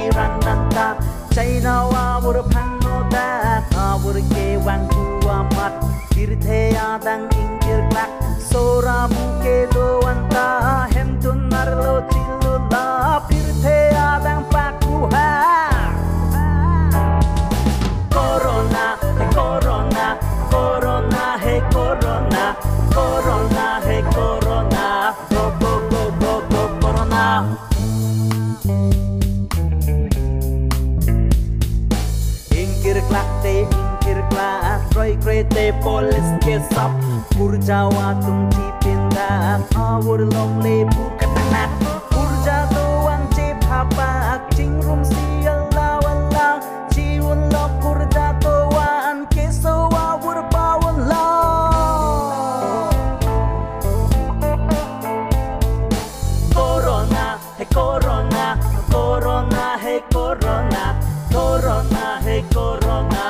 pirananta China wa burpanoda awurke wangku amat kirthea dang ingkir klak sora muke doanta hemtun narlo chilula kirthea dang pakuha corona hey corona corona hey corona corona hey corona go go go go go corona ingkir klak Roy krete polis kesap Kurjawa tung cipindak Awur long lebu ketenat Kurja doang cip hapak Cingrum sial lawan Ciwun lo kurja doang Keso awur bawon lo Corona, hey corona Corona, hey corona Corona, hey corona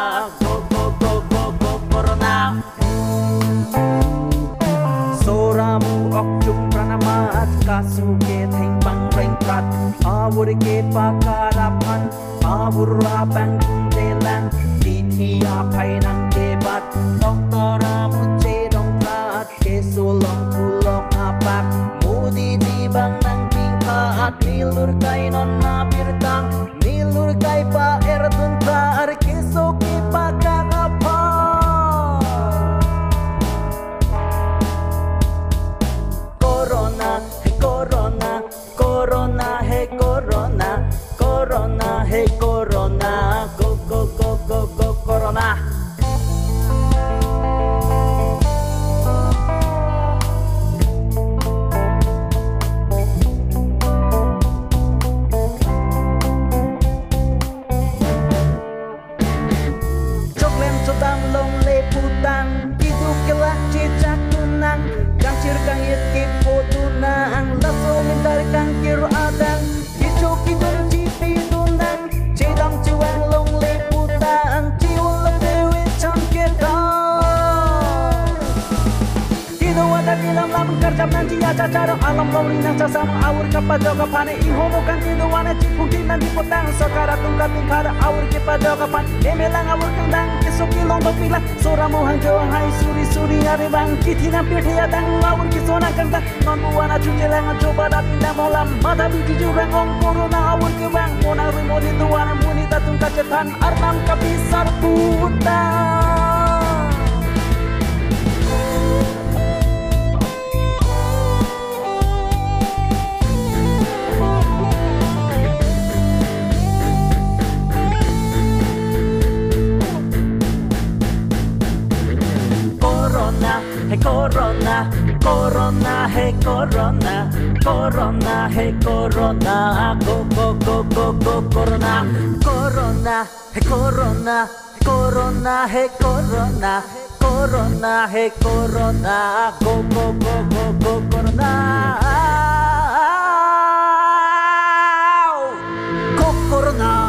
Soramu okjum pranamat kasuke theng bang reng prat awur ke pakarapan awur abang kundelan dithi apai nang kebat doktora muce dong prat ke sulong kulok apak mudi di bang nang tingkat nilur kai nonna birtang nilur kai pa erdun tar kesoke pakarapan Corona, hey corona, corona, hey corona, go go go go go corona. Coklem codam long le putang, kidu kelak cicak tunang, kancir kangit kipo tunang, laso mentar kangkir adang, kicu kidun cipi tunang, cidam ciwang long le putang, ciwang long dewe cangkir kang. Kidu ada bilam lam kerjam nanti aja cara alam long rinang sasam awur kapada kapane ihono kan kidu wana cipung dinan di potang, sakara tungkat tingkara awur kepada kapan, emelang awur kendang, kesoki long bapilah, sora mohang jawang hai suri suri are bang, kitina pirhe adang awur kisona kandang, non buana cucelang coba dapinda molam, mata biji jurang ong corona awur ke bang, mona rumoni tuana muni tatung kacetan, arnam kabisar putang. Hey corona, corona, hey corona, corona, hey corona, go go go go go corona, corona, hey corona, corona, hey corona, corona, hey corona, go go go go go corona, go corona.